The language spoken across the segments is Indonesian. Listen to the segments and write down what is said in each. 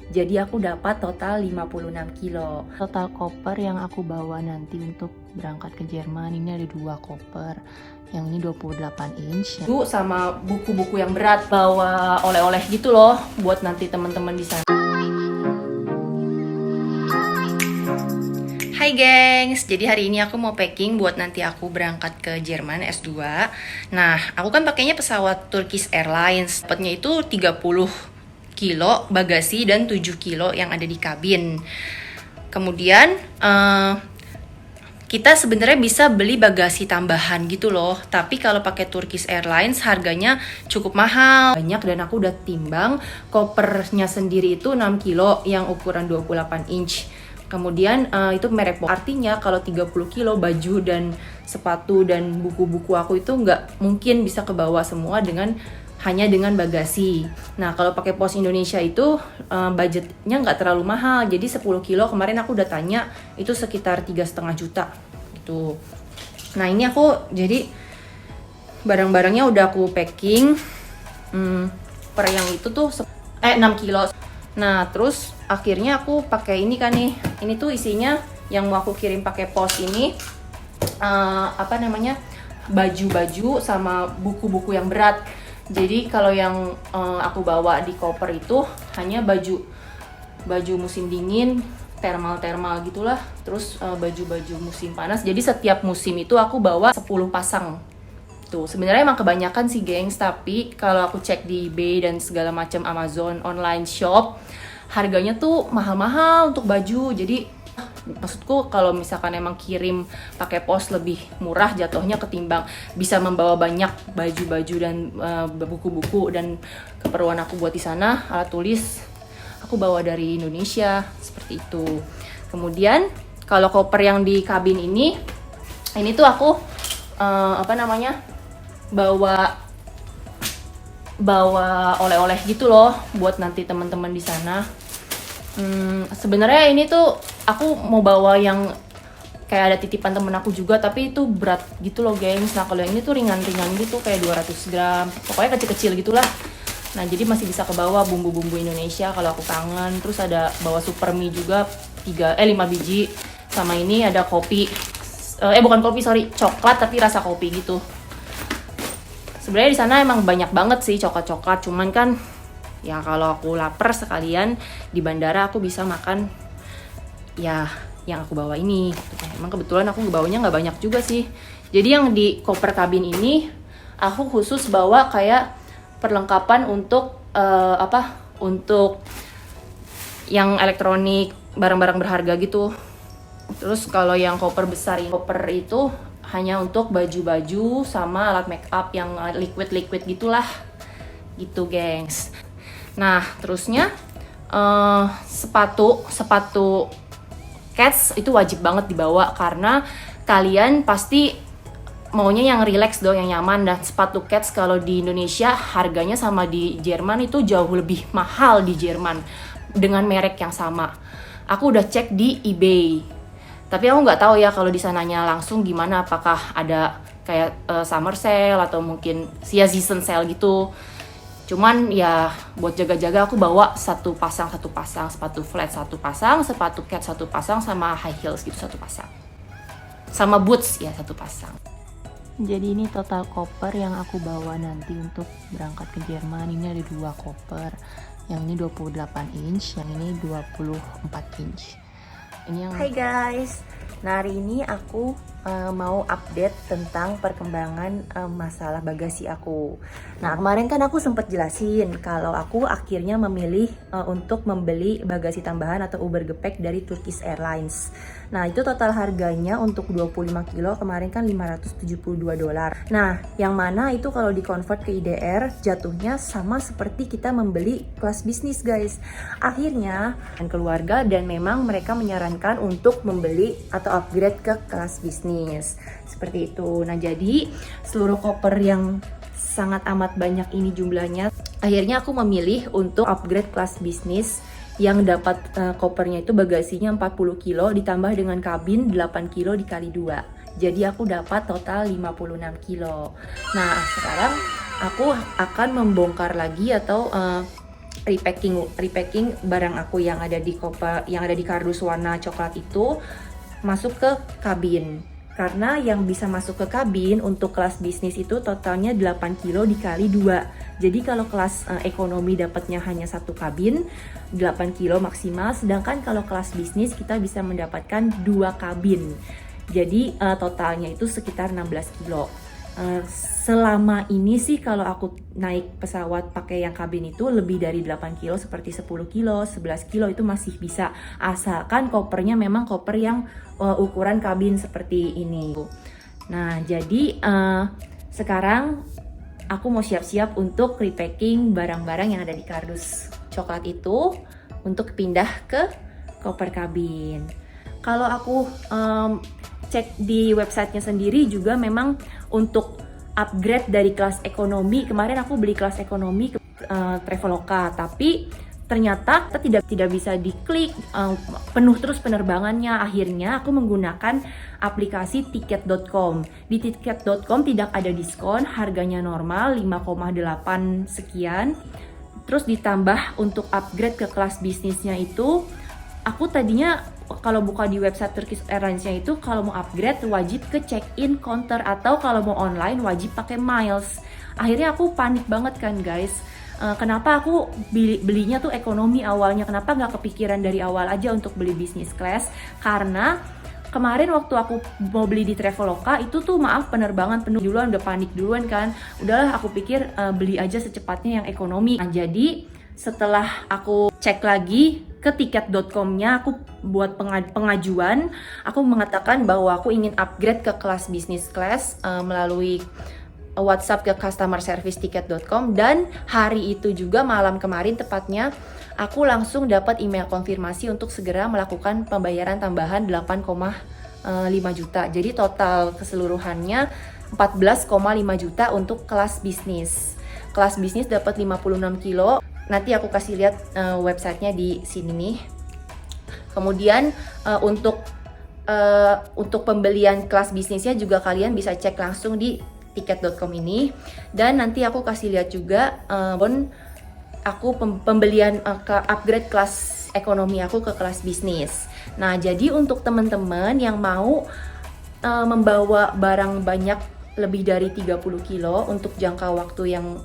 Jadi aku dapat total 56 kilo. Total koper yang aku bawa nanti untuk berangkat ke Jerman ini ada 2 koper. Yang ini 28 inch. Itu sama buku-buku yang berat, bawa oleh-oleh gitu loh buat nanti teman-teman di sana. Hai gengs, jadi hari ini aku mau packing buat nanti aku berangkat ke Jerman S2. Nah, aku kan pakainya pesawat Turkish Airlines. Dapatnya itu 30 kilo bagasi dan 7 kilo yang ada di kabin. Kemudian kita sebenarnya bisa beli bagasi tambahan gitu loh. Tapi kalau pakai Turkish Airlines harganya cukup mahal. Banyak, dan aku udah timbang kopernya sendiri itu 6 kilo yang ukuran 28 inch. Kemudian itu merek Box. Artinya kalau 30 kilo baju dan sepatu dan buku-buku aku itu nggak mungkin bisa kebawa semua hanya dengan bagasi. Nah, kalau pakai Pos Indonesia itu budgetnya nggak terlalu mahal. Jadi 10 kilo kemarin aku udah tanya itu sekitar 3,5 juta gitu. Nah, ini aku jadi barang-barangnya udah aku packing. Per yang itu tuh 6 kilo. Nah, terus akhirnya aku pakai ini kan nih. Ini tuh isinya yang mau aku kirim pakai pos ini baju-baju sama buku-buku yang berat. Jadi kalau yang aku bawa di koper itu hanya baju musim dingin, thermal gitulah. Terus baju-baju musim panas. Jadi setiap musim itu aku bawa 10 pasang. Tuh, sebenarnya emang kebanyakan sih gengs, tapi kalau aku cek di eBay dan segala macam Amazon online shop, harganya tuh mahal-mahal untuk baju. Jadi maksudku kalau misalkan emang kirim pakai pos lebih murah jatuhnya ketimbang bisa membawa banyak baju-baju dan buku-buku dan keperluan aku buat di sana, alat tulis aku bawa dari Indonesia seperti itu. Kemudian kalau koper yang di kabin ini tuh aku bawa oleh-oleh gitu loh buat nanti teman-teman di sana. Sebenarnya ini tuh aku mau bawa yang kayak ada titipan temen aku juga, tapi itu berat gitu loh gengs. Nah, kalau yang ini tuh ringan-ringan gitu kayak 200 gram, pokoknya kecil-kecil gitulah. Nah, jadi masih bisa kebawa bumbu-bumbu Indonesia kalau aku kangen. Terus ada bawa super mie juga 5 biji. Sama ini ada kopi, bukan kopi sorry, coklat tapi rasa kopi gitu. Sebenarnya di sana emang banyak banget sih coklat-coklat, cuman kan ya kalau aku lapar sekalian di bandara aku bisa makan ya yang aku bawa ini. Emang kebetulan aku bawanya nggak banyak juga sih. Jadi yang di koper kabin ini aku khusus bawa kayak perlengkapan untuk untuk yang elektronik, barang-barang berharga gitu. Terus kalau yang koper besar ini, koper itu hanya untuk baju-baju sama alat make up yang liquid gitulah. Gitu, gengs. Nah, terusnya sepatu Keds itu wajib banget dibawa karena kalian pasti maunya yang relax dong, yang nyaman. Dan sepatu Keds kalau di Indonesia harganya sama di Jerman itu jauh lebih mahal di Jerman dengan merek yang sama. Aku udah cek di eBay, tapi aku nggak tahu ya kalau di sananya langsung gimana, apakah ada kayak summer sale atau mungkin season sale gitu. Cuman ya buat jaga-jaga aku bawa satu pasang, sepatu flat satu pasang, sepatu cat satu pasang, sama high heels gitu satu pasang. Sama boots ya satu pasang. Jadi ini total koper yang aku bawa nanti untuk berangkat ke Jerman. Ini ada 2 koper. Yang ini 28 inch, yang ini 24 inch. Ini yang Hai guys. Nah, hari ini aku mau update tentang perkembangan masalah bagasi aku. Nah, kemarin kan aku sempat jelasin kalau aku akhirnya memilih untuk membeli bagasi tambahan atau Uber Gepek dari Turkish Airlines. Nah, itu total harganya untuk 25 kilo kemarin kan $572. Nah, yang mana itu kalau di-convert ke IDR jatuhnya sama seperti kita membeli kelas bisnis, guys. Akhirnya keluarga dan memang mereka menyarankan untuk membeli atau upgrade ke kelas bisnis. Seperti itu. Nah, jadi seluruh koper yang sangat amat banyak ini jumlahnya, akhirnya aku memilih untuk upgrade kelas bisnis yang dapat kopernya itu bagasinya 40 kilo ditambah dengan kabin 8 kilo dikali 2. Jadi aku dapat total 56 kilo. Nah, sekarang aku akan membongkar lagi atau repacking barang aku yang ada di kardus warna coklat itu masuk ke kabin. Karena yang bisa masuk ke kabin untuk kelas bisnis itu totalnya 8 kilo dikali 2. Jadi kalau kelas ekonomi dapatnya hanya satu kabin, 8 kilo maksimal. Sedangkan kalau kelas bisnis kita bisa mendapatkan 2 kabin. Jadi totalnya itu sekitar 16 kilo. Selama ini sih kalau aku naik pesawat pakai yang kabin itu lebih dari 8 kilo seperti 10 kilo, 11 kilo itu masih bisa. Asalkan kopernya memang koper yang ukuran kabin seperti ini. Nah jadi sekarang aku mau siap-siap untuk repacking barang-barang yang ada di kardus coklat itu untuk pindah ke koper kabin. Kalau aku cek di websitenya sendiri juga memang untuk upgrade dari kelas ekonomi, kemarin aku beli kelas ekonomi ke Traveloka, tapi ternyata tidak bisa diklik, penuh terus penerbangannya. Akhirnya aku menggunakan aplikasi tiket.com. Di tiket.com tidak ada diskon, harganya normal 5,8 sekian. Terus ditambah untuk upgrade ke kelas bisnisnya itu, aku tadinya kalau buka di website Turkish Airlines-nya itu kalau mau upgrade wajib ke check-in counter atau kalau mau online wajib pakai miles. Akhirnya aku panik banget kan guys. Kenapa aku belinya tuh ekonomi awalnya? Kenapa nggak kepikiran dari awal aja untuk beli business class? Karena kemarin waktu aku mau beli di Traveloka itu tuh maaf penerbangan penuh duluan, udah panik duluan kan. Udahlah aku pikir beli aja secepatnya yang ekonomi. Nah, jadi setelah aku cek lagi ke tiket.com-nya, aku buat pengajuan, aku mengatakan bahwa aku ingin upgrade ke kelas business class melalui WhatsApp ke customer service tiket.com, dan hari itu juga malam kemarin tepatnya aku langsung dapat email konfirmasi untuk segera melakukan pembayaran tambahan 8,5 juta. Jadi total keseluruhannya 14,5 juta untuk kelas bisnis. Kelas bisnis dapat 56 kilo. Nanti aku kasih lihat websitenya di sini nih. Kemudian untuk pembelian kelas bisnisnya juga kalian bisa cek langsung di tiket.com ini. Dan nanti aku kasih lihat juga pembelian upgrade kelas ekonomi aku ke kelas bisnis. Nah jadi untuk teman-teman yang mau membawa barang banyak lebih dari 30 kilo untuk jangka waktu yang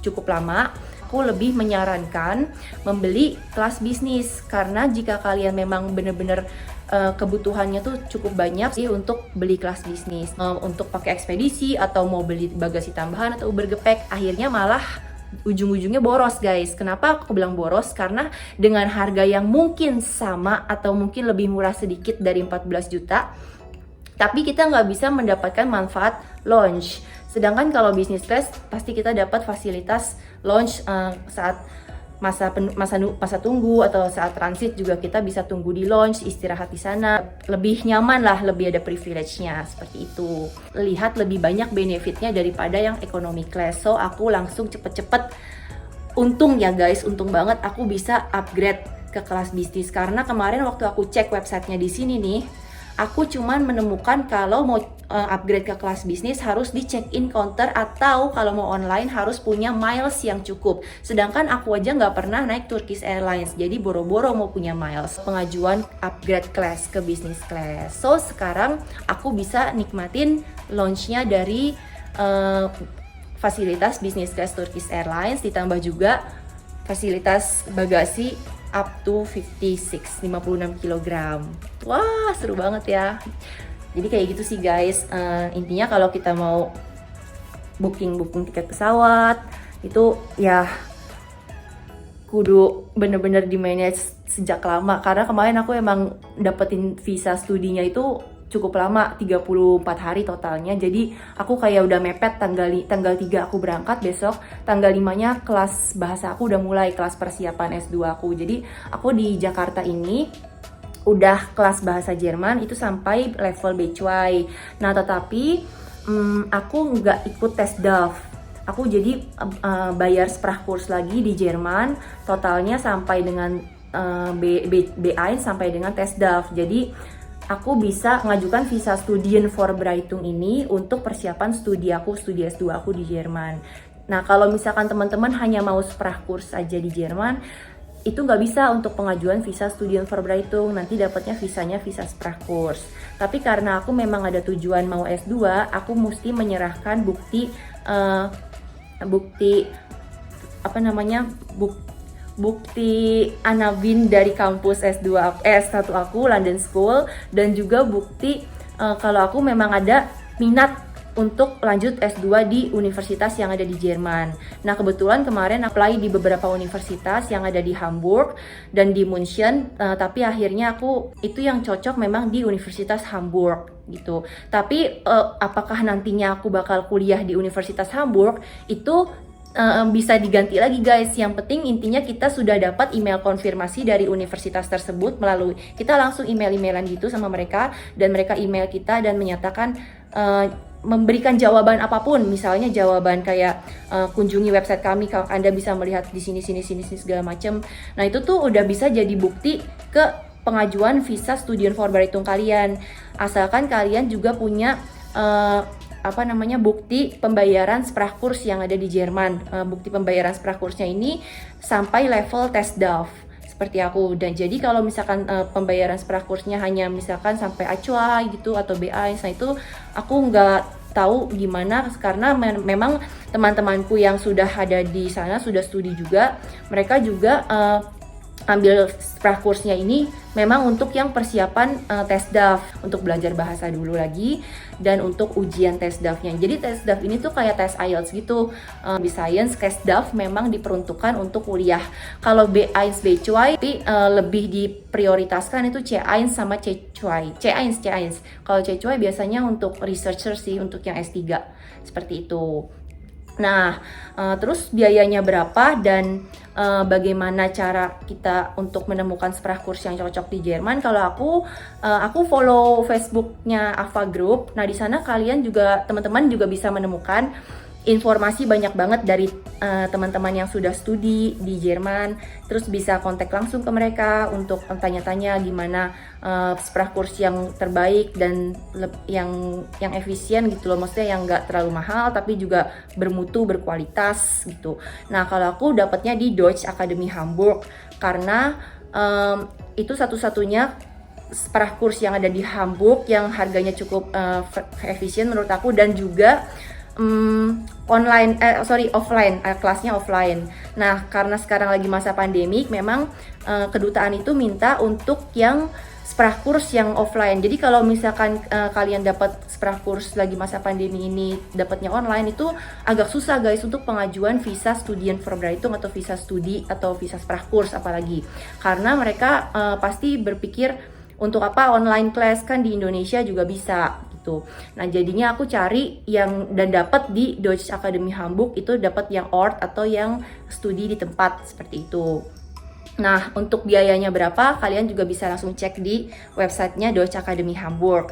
cukup lama, aku lebih menyarankan membeli kelas bisnis. Karena jika kalian memang benar-benar kebutuhannya tuh cukup banyak sih untuk beli kelas bisnis, untuk pakai ekspedisi atau mau beli bagasi tambahan atau bergepek, akhirnya malah ujung-ujungnya boros guys. Kenapa aku bilang boros? Karena dengan harga yang mungkin sama atau mungkin lebih murah sedikit dari 14 juta, tapi kita nggak bisa mendapatkan manfaat launch. Sedangkan kalau business class pasti kita dapat fasilitas launch saat masa tunggu atau saat transit juga kita bisa tunggu di launch, istirahat di sana, lebih nyaman lah, lebih ada privilege-nya seperti itu. Lihat lebih banyak benefitnya daripada yang economy class. So aku langsung cepet-cepet, untung ya guys, untung banget aku bisa upgrade ke kelas bisnis. Karena kemarin waktu aku cek websitenya di sini nih, aku cuman menemukan kalau mau upgrade ke kelas bisnis harus di check-in counter atau kalau mau online harus punya miles yang cukup. Sedangkan aku aja nggak pernah naik Turkish Airlines, jadi boro-boro mau punya miles. Pengajuan upgrade class ke business class. So sekarang aku bisa nikmatin launch-nya dari fasilitas business class Turkish Airlines, ditambah juga fasilitas bagasi up to 56 kg. Wah, seru banget ya. Jadi kayak gitu sih guys. Intinya kalau kita mau booking tiket pesawat itu ya kudu bener-bener di manage sejak lama. Karena kemarin aku emang dapetin visa studinya itu cukup lama, 34 hari totalnya. Jadi aku kayak udah mepet tanggal 3 aku berangkat, besok tanggal 5-nya kelas bahasa aku udah mulai, kelas persiapan S2 aku. Jadi aku di Jakarta ini udah kelas bahasa Jerman itu sampai level B2. Nah tetapi aku nggak ikut tes DAF. Aku jadi bayar Sprachkurs lagi di Jerman, totalnya sampai dengan B1 sampai dengan tes DAF. Jadi aku bisa mengajukan visa Studien Vorbereitung ini untuk persiapan studi S2 aku di Jerman. Nah, kalau misalkan teman-teman hanya mau Sprachkurs aja di Jerman, itu nggak bisa untuk pengajuan visa Studienvorbereitung, nanti dapatnya visanya visa Sprachkurs. Tapi karena aku memang ada tujuan mau S2, aku mesti menyerahkan bukti bukti Anabin dari kampus S1 aku London School, dan juga bukti kalau aku memang ada minat untuk lanjut S2 di universitas yang ada di Jerman. Nah, kebetulan kemarin apply di beberapa universitas yang ada di Hamburg dan di München, tapi akhirnya aku itu yang cocok memang di Universitas Hamburg gitu. Tapi apakah nantinya aku bakal kuliah di Universitas Hamburg, itu bisa diganti lagi guys. Yang penting intinya kita sudah dapat email konfirmasi dari universitas tersebut, melalui kita langsung email-emailan gitu sama mereka, dan mereka email kita dan menyatakan memberikan jawaban apapun, misalnya jawaban kayak kunjungi website kami, kalau Anda bisa melihat di sini segala macam. Nah, itu tuh udah bisa jadi bukti ke pengajuan visa Studienvorbereitung kalian, asalkan kalian juga punya bukti pembayaran Sprachkurs yang ada di Jerman. Bukti pembayaran Sprachkursnya ini sampai level TestDaF seperti aku. Dan jadi kalau misalkan pembayaran Sprachkursnya hanya misalkan sampai A2 gitu atau B1, nah itu aku nggak tahu gimana, karena memang teman-temanku yang sudah ada di sana sudah studi juga, mereka juga ambil Sprachkursnya ini memang untuk yang persiapan TestDaF, untuk belajar bahasa dulu lagi, dan untuk ujian TestDaF-nya. Jadi TestDaF ini tuh kayak tes IELTS gitu. Di Science, TestDaF memang diperuntukkan untuk kuliah. Kalau B1, B2, tapi lebih diprioritaskan itu C1 sama C2. C1. Kalau C2 biasanya untuk researcher sih, untuk yang S3. Seperti itu. Nah, terus biayanya berapa dan bagaimana cara kita untuk menemukan Sprachkurs yang cocok di Jerman? Kalau aku follow Facebooknya Ava Group. Nah, di sana kalian juga, teman-teman juga bisa menemukan informasi banyak banget dari teman-teman yang sudah studi di Jerman. Terus bisa kontak langsung ke mereka untuk tanya-tanya gimana Sprachkurs yang terbaik dan yang efisien gitu loh. Maksudnya yang nggak terlalu mahal tapi juga bermutu, berkualitas gitu. Nah, kalau aku dapatnya di Deutsche Akademie Hamburg, karena itu satu-satunya Sprachkurs yang ada di Hamburg yang harganya cukup efisien menurut aku, dan juga offline, kelasnya offline. Nah, karena sekarang lagi masa pandemik, memang kedutaan itu minta untuk yang Sprachkurs yang offline. Jadi kalau misalkan kalian dapat Sprachkurs lagi masa pandemi ini dapatnya online, itu agak susah guys untuk pengajuan visa Studienvorbereitung atau visa studi atau visa Sprachkurs apalagi. Karena mereka pasti berpikir untuk apa online class, kan di Indonesia juga bisa. Nah, jadinya aku cari yang dan dapat di Deutsche Akademie Hamburg, itu dapat yang Ort atau yang studi di tempat seperti itu. Nah, untuk biayanya berapa, kalian juga bisa langsung cek di websitenya Deutsche Akademie Hamburg.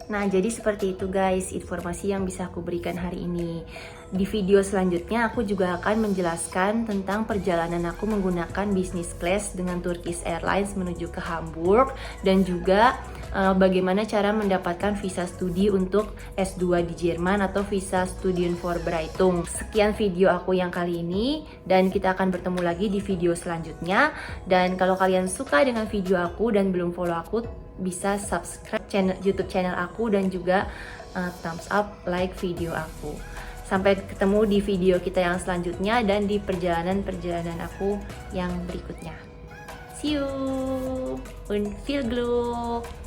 Nah, jadi seperti itu guys informasi yang bisa aku berikan hari ini. Di video selanjutnya aku juga akan menjelaskan tentang perjalanan aku menggunakan business class dengan Turkish Airlines menuju ke Hamburg, dan juga bagaimana cara mendapatkan visa studi untuk S2 di Jerman atau visa Studienvorbereitung. Sekian video aku yang kali ini, dan kita akan bertemu lagi di video selanjutnya. Dan kalau kalian suka dengan video aku dan belum follow aku, bisa subscribe YouTube channel aku, dan juga thumbs up, like video aku. Sampai ketemu di video kita yang selanjutnya dan di perjalanan aku yang berikutnya. See you und viel Glück!